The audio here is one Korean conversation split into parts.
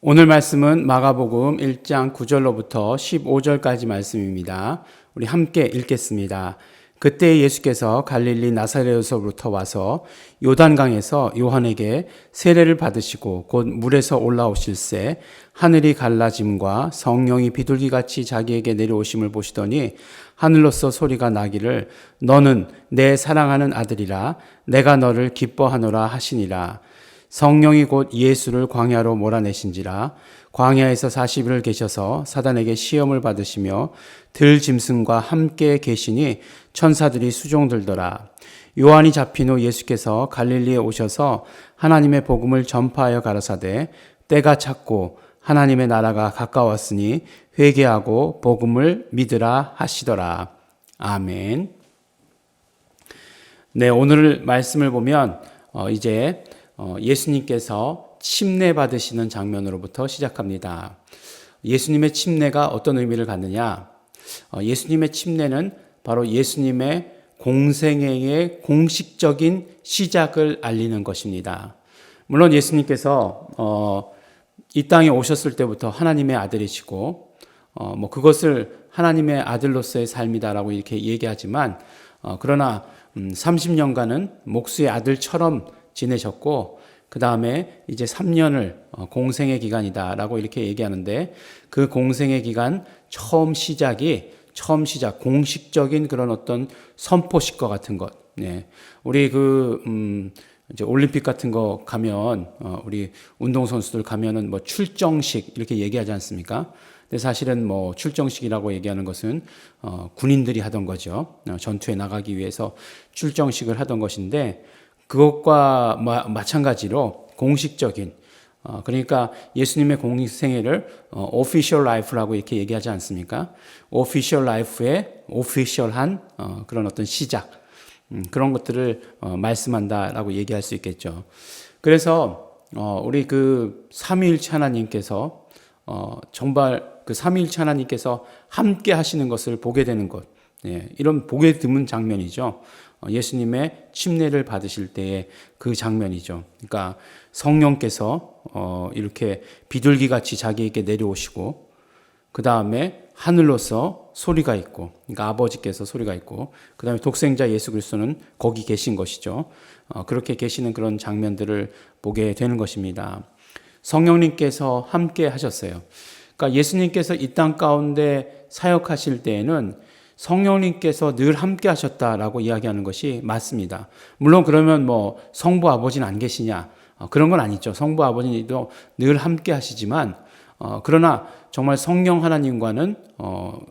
오늘 말씀은 마가복음 1장 9절로부터 15절까지 말씀입니다. 우리 함께 읽겠습니다. 그때 예수께서 갈릴리 나사렛에서부터 와서 요단강에서 요한에게 세례를 받으시고 곧 물에서 올라오실새 하늘이 갈라짐과 성령이 비둘기같이 자기에게 내려오심을 보시더니 하늘로서 소리가 나기를 너는 내 사랑하는 아들이라 내가 너를 기뻐하노라 하시니라. 성령이 곧 예수를 광야로 몰아내신지라. 광야에서 40일을 계셔서 사단에게 시험을 받으시며 들짐승과 함께 계시니 천사들이 수종들더라. 요한이 잡힌 후 예수께서 갈릴리에 오셔서 하나님의 복음을 전파하여 가라사대 때가 찼고 하나님의 나라가 가까웠으니 회개하고 복음을 믿으라 하시더라. 아멘. 네, 오늘 말씀을 보면 이제 예수님께서 침례 받으시는 장면으로부터 시작합니다. 예수님의 침례가 어떤 의미를 갖느냐? 예수님의 침례는 바로 예수님의 공생애의 공식적인 시작을 알리는 것입니다. 물론 예수님께서 이 땅에 오셨을 때부터 하나님의 아들이시고 그것을 하나님의 아들로서의 삶이다라고 이렇게 얘기하지만 그러나 30년간은 목수의 아들처럼 지내셨고 그 다음에 이제 3년을 공생의 기간이다라고 이렇게 얘기하는데 그 공생의 기간 처음 시작 공식적인 그런 어떤 선포식과 같은 것. 네. 우리 이제 올림픽 같은 거 가면 우리 운동선수들 가면은 출정식 이렇게 얘기하지 않습니까? 근데 사실은 출정식이라고 얘기하는 것은 군인들이 하던 거죠. 전투에 나가기 위해서 출정식을 하던 것인데 그것과 마찬가지로 공식적인 그러니까 예수님의 공생애를 official life라고 이렇게 얘기하지 않습니까? official life의 official한 그런 어떤 시작 그런 것들을 말씀한다라고 얘기할 수 있겠죠. 그래서 우리 그 삼위일체 하나님께서 정말 그 삼위일체 하나님께서 함께 하시는 것을 보게 되는 것, 이런 보게 드문 장면이죠. 예수님의 침례를 받으실 때의 그 장면이죠. 그러니까 성령께서 이렇게 비둘기같이 자기에게 내려오시고 그 다음에 하늘로서 소리가 있고, 그러니까 아버지께서 소리가 있고, 그 다음에 독생자 예수 그리스도는 거기 계신 것이죠. 그렇게 계시는 그런 장면들을 보게 되는 것입니다. 성령님께서 함께 하셨어요. 그러니까 예수님께서 이 땅 가운데 사역하실 때에는 성령님께서 늘 함께 하셨다라고 이야기하는 것이 맞습니다. 물론 그러면 성부 아버지는 안 계시냐? 그런 건 아니죠. 성부 아버지도 늘 함께 하시지만, 그러나 정말 성령 하나님과는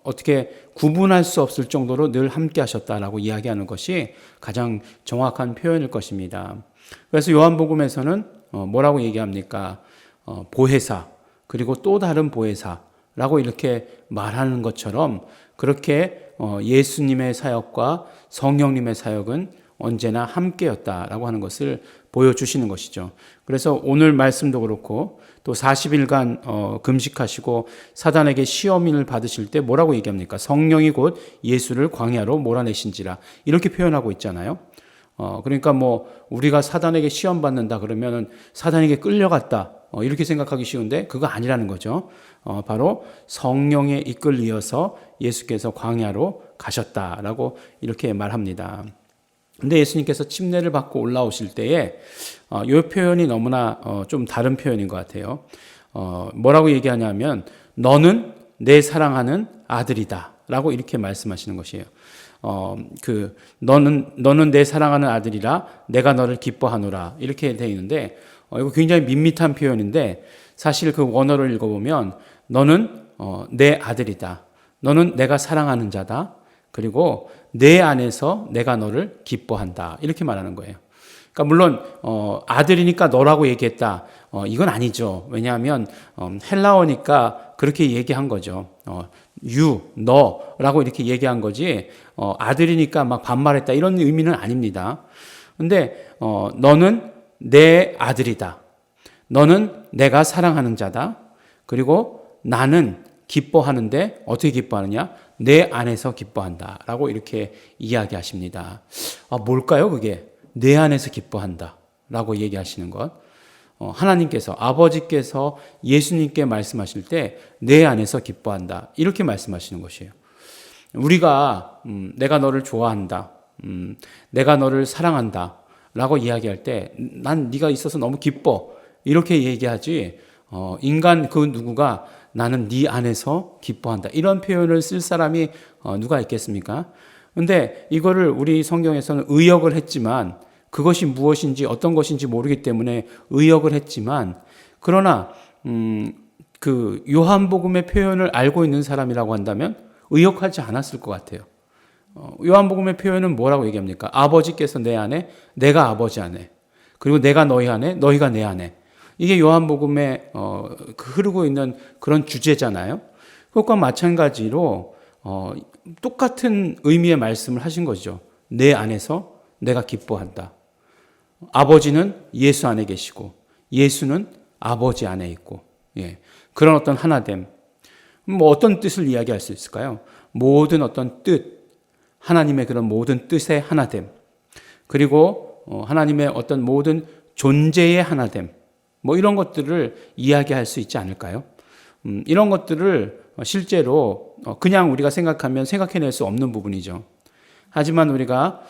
어떻게 구분할 수 없을 정도로 늘 함께 하셨다라고 이야기하는 것이 가장 정확한 표현일 것입니다. 그래서 요한복음에서는 뭐라고 얘기합니까? 보혜사, 그리고 또 다른 보혜사라고 이렇게 말하는 것처럼 그렇게 예수님의 사역과 성령님의 사역은 언제나 함께였다라고 하는 것을 보여주시는 것이죠. 그래서 오늘 말씀도 그렇고 또 40일간 금식하시고 사단에게 시험을 받으실 때 뭐라고 얘기합니까? 성령이 곧 예수를 광야로 몰아내신지라 이렇게 표현하고 있잖아요. 그러니까 우리가 사단에게 시험 받는다 그러면은 사단에게 끌려갔다 이렇게 생각하기 쉬운데 그거 아니라는 거죠. 바로 성령에 이끌리어서 예수께서 광야로 가셨다라고 이렇게 말합니다. 근데 예수님께서 침례를 받고 올라오실 때에 이 표현이 너무나 좀 다른 표현인 것 같아요. 뭐라고 얘기하냐면 너는 내 사랑하는 아들이다 라고 이렇게 말씀하시는 것이에요. 너는 내 사랑하는 아들이라 내가 너를 기뻐하노라 이렇게 되어 있는데 이거 굉장히 밋밋한 표현인데 사실 그 원어를 읽어보면 너는 내 아들이다. 너는 내가 사랑하는 자다. 그리고 내 안에서 내가 너를 기뻐한다. 이렇게 말하는 거예요. 그러니까 물론 아들이니까 너라고 얘기했다. 이건 아니죠. 왜냐하면 헬라어니까 그렇게 얘기한 거죠. 너라고 이렇게 얘기한 거지 아들이니까 막 반말했다 이런 의미는 아닙니다. 근데 너는 내 아들이다. 너는 내가 사랑하는 자다. 그리고 나는 기뻐하는데 어떻게 기뻐하느냐? 내 안에서 기뻐한다. 라고 이렇게 이야기하십니다. 뭘까요, 그게? 내 안에서 기뻐한다. 라고 얘기하시는 것. 하나님께서, 아버지께서 예수님께 말씀하실 때 내 안에서 기뻐한다. 이렇게 말씀하시는 것이에요. 우리가 내가 너를 좋아한다. 내가 너를 사랑한다. 라고 이야기할 때 난 네가 있어서 너무 기뻐. 이렇게 얘기하지 인간 그 누구가 나는 네 안에서 기뻐한다. 이런 표현을 쓸 사람이 누가 있겠습니까? 근데 이거를 우리 성경에서는 의역을 했지만 그것이 무엇인지 어떤 것인지 모르기 때문에 의역을 했지만 그러나 그 요한복음의 표현을 알고 있는 사람이라고 한다면 의역하지 않았을 것 같아요. 요한복음의 표현은 뭐라고 얘기합니까? 아버지께서 내 안에, 내가 아버지 안에, 그리고 내가 너희 안에, 너희가 내 안에. 이게 요한복음에 흐르고 있는 그런 주제잖아요. 그것과 마찬가지로 똑같은 의미의 말씀을 하신 거죠. 내 안에서 내가 기뻐한다. 아버지는 예수 안에 계시고 예수는 아버지 안에 있고, 예, 그런 어떤 하나됨. 뭐 어떤 뜻을 이야기할 수 있을까요? 모든 어떤 뜻, 하나님의 그런 모든 뜻의 하나됨, 그리고 하나님의 어떤 모든 존재의 하나됨, 뭐 이런 것들을 이야기할 수 있지 않을까요? 이런 것들을 실제로 그냥 우리가 생각하면 생각해낼 수 없는 부분이죠. 하지만 우리가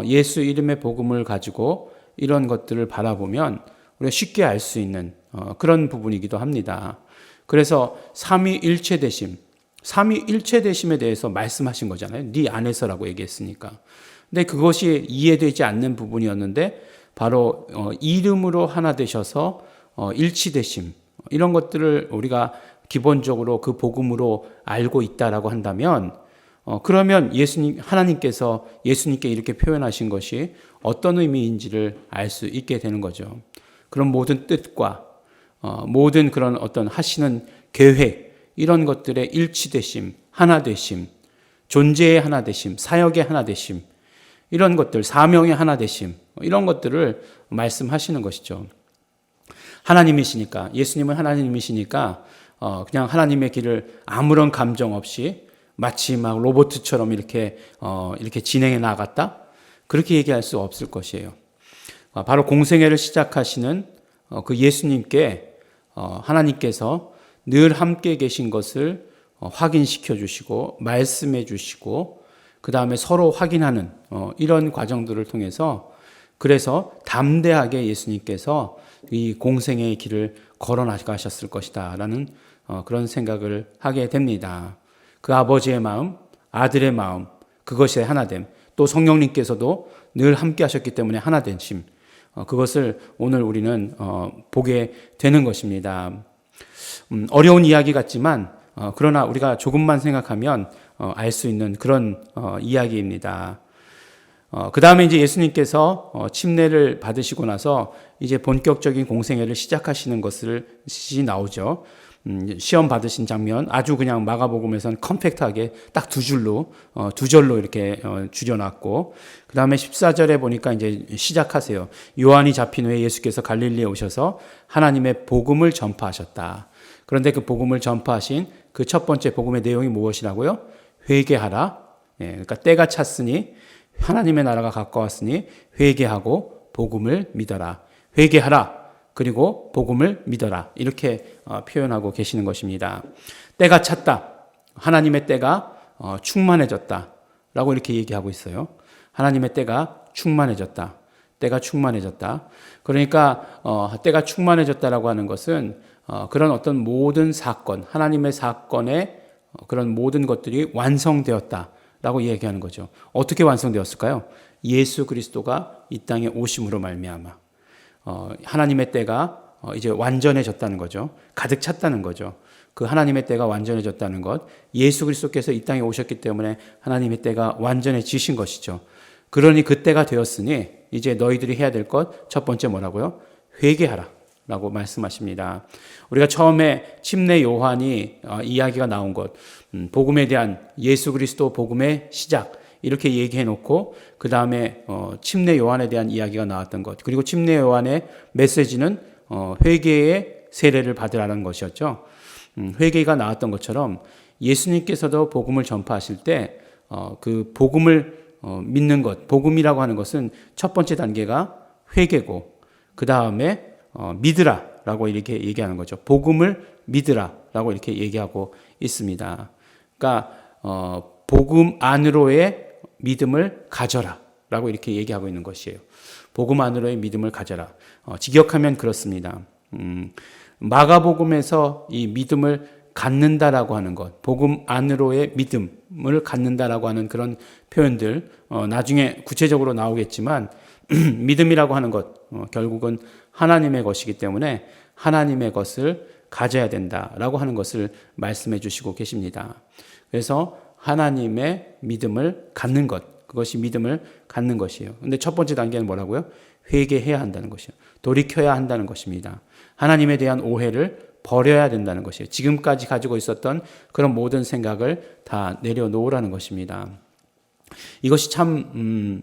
예수 이름의 복음을 가지고 이런 것들을 바라보면 우리가 쉽게 알 수 있는 그런 부분이기도 합니다. 그래서 삼위일체되심, 삼위일체되심에 대해서 말씀하신 거잖아요. 네 안에서라고 얘기했으니까. 근데 그것이 이해되지 않는 부분이었는데 바로 이름으로 하나 되셔서 일치되심, 이런 것들을 우리가 기본적으로 그 복음으로 알고 있다라고 한다면 그러면 예수님, 하나님께서 예수님께 이렇게 표현하신 것이 어떤 의미인지를 알 수 있게 되는 거죠. 그런 모든 뜻과 모든 그런 어떤 하시는 계획, 이런 것들의 일치되심, 하나되심, 존재의 하나되심, 사역의 하나되심, 이런 것들, 사명의 하나되심, 이런 것들을 말씀하시는 것이죠. 하나님이시니까, 예수님은 하나님이시니까 그냥 하나님의 길을 아무런 감정 없이 마치 막 로봇처럼 이렇게 진행해 나갔다? 그렇게 얘기할 수 없을 것이에요. 바로 공생애를 시작하시는 그 예수님께 하나님께서 늘 함께 계신 것을 확인시켜 주시고 말씀해 주시고 그 다음에 서로 확인하는 이런 과정들을 통해서 그래서 담대하게 예수님께서 이 공생애의 길을 걸어 나가셨을 것이다 라는 그런 생각을 하게 됩니다. 그 아버지의 마음, 아들의 마음, 그것이 하나됨, 또 성령님께서도 늘 함께 하셨기 때문에 하나됨심, 그것을 오늘 우리는 보게 되는 것입니다. 어려운 이야기 같지만 그러나 우리가 조금만 생각하면 알 수 있는 그런 이야기입니다. 그 다음에 이제 예수님께서 침례를 받으시고 나서 이제 본격적인 공생애를 시작하시는 것이 나오죠. 시험 받으신 장면, 아주 그냥 마가복음에서는 컴팩트하게 딱 두 절로 이렇게 줄여놨고, 그 다음에 14절에 보니까 이제 시작하세요. 요한이 잡힌 후에 예수께서 갈릴리에 오셔서 하나님의 복음을 전파하셨다. 그런데 그 복음을 전파하신 그 첫 번째 복음의 내용이 무엇이라고요? 회개하라. 그러니까 때가 찼으니 하나님의 나라가 가까웠으니 회개하고 복음을 믿어라. 회개하라. 그리고 복음을 믿어라. 이렇게 표현하고 계시는 것입니다. 때가 찼다. 하나님의 때가 충만해졌다. 라고 이렇게 얘기하고 있어요. 하나님의 때가 충만해졌다. 때가 충만해졌다. 그러니까 때가 충만해졌다라고 하는 것은 그런 어떤 모든 사건, 하나님의 사건의 그런 모든 것들이 완성되었다라고 얘기하는 거죠. 어떻게 완성되었을까요? 예수 그리스도가 이 땅에 오심으로 말미암아 하나님의 때가 이제 완전해졌다는 거죠. 가득 찼다는 거죠. 그 하나님의 때가 완전해졌다는 것, 예수 그리스도께서 이 땅에 오셨기 때문에 하나님의 때가 완전해지신 것이죠. 그러니 그 때가 되었으니 이제 너희들이 해야 될 것 첫 번째 뭐라고요? 회개하라 라고 말씀하십니다. 우리가 처음에 침례 요한이 이야기가 나온 것, 복음에 대한 예수 그리스도 복음의 시작, 이렇게 얘기해 놓고 그 다음에 침례 요한에 대한 이야기가 나왔던 것, 그리고 침례 요한의 메시지는 회개의 세례를 받으라는 것이었죠. 회개가 나왔던 것처럼 예수님께서도 복음을 전파하실 때 그 복음을 믿는 것, 복음이라고 하는 것은 첫 번째 단계가 회개고 그 다음에 믿으라라고 이렇게 얘기하는 거죠. 복음을 믿으라라고 이렇게 얘기하고 있습니다. 그러니까 복음 안으로의 믿음을 가져라라고 이렇게 얘기하고 있는 것이에요. 복음 안으로의 믿음을 가져라. 직역하면 그렇습니다. 마가복음에서 이 믿음을 갖는다라고 하는 것, 복음 안으로의 믿음을 갖는다라고 하는 그런 표현들 나중에 구체적으로 나오겠지만 믿음이라고 하는 것 결국은 하나님의 것이기 때문에 하나님의 것을 가져야 된다라고 하는 것을 말씀해 주시고 계십니다. 그래서 하나님의 믿음을 갖는 것, 그것이 믿음을 갖는 것이에요. 근데 첫 번째 단계는 뭐라고요? 회개해야 한다는 것이요. 돌이켜야 한다는 것입니다. 하나님에 대한 오해를 버려야 된다는 것이에요. 지금까지 가지고 있었던 그런 모든 생각을 다 내려놓으라는 것입니다. 이것이 참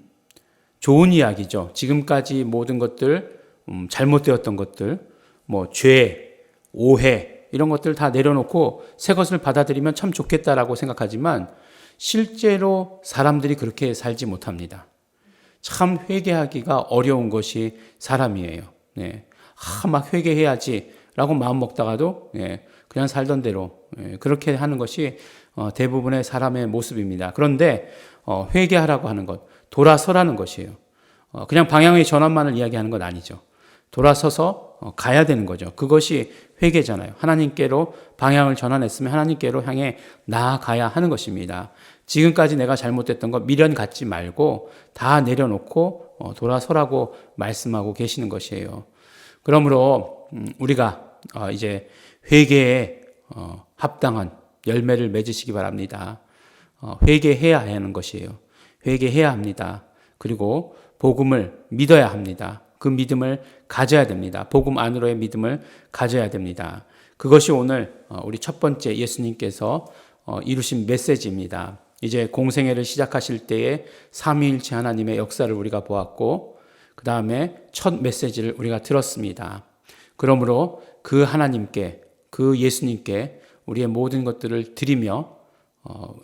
좋은 이야기죠. 지금까지 모든 것들, 잘못되었던 것들, 죄, 오해 이런 것들 다 내려놓고 새 것을 받아들이면 참 좋겠다라고 생각하지만 실제로 사람들이 그렇게 살지 못합니다. 참 회개하기가 어려운 것이 사람이에요. 네. 막 회개해야지라고 마음 먹다가도 그냥 살던 대로 그렇게 하는 것이 대부분의 사람의 모습입니다. 그런데 회개하라고 하는 것, 돌아서라는 것이에요. 그냥 방향의 전환만을 이야기하는 건 아니죠. 돌아서서 가야 되는 거죠. 그것이 회개잖아요. 하나님께로 방향을 전환했으면 하나님께로 향해 나아가야 하는 것입니다. 지금까지 내가 잘못됐던 거 미련 갖지 말고 다 내려놓고 돌아서라고 말씀하고 계시는 것이에요. 그러므로 우리가 이제 회개에 합당한 열매를 맺으시기 바랍니다. 회개해야 하는 것이에요. 회개해야 합니다. 그리고 복음을 믿어야 합니다. 그 믿음을 가져야 됩니다. 복음 안으로의 믿음을 가져야 됩니다. 그것이 오늘 우리 첫 번째 예수님께서 이루신 메시지입니다. 이제 공생애를 시작하실 때에 삼위일체 하나님의 역사를 우리가 보았고 그 다음에 첫 메시지를 우리가 들었습니다. 그러므로 그 하나님께, 그 예수님께 우리의 모든 것들을 드리며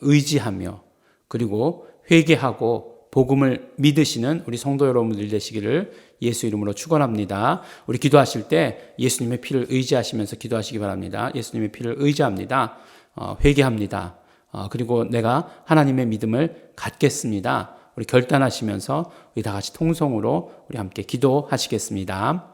의지하며 그리고 회개하고 복음을 믿으시는 우리 성도 여러분들 되시기를 예수 이름으로 축원합니다. 우리 기도하실 때 예수님의 피를 의지하시면서 기도하시기 바랍니다. 예수님의 피를 의지합니다. 회개합니다. 그리고 내가 하나님의 믿음을 갖겠습니다. 우리 결단하시면서 우리 다 같이 통성으로 우리 함께 기도하시겠습니다.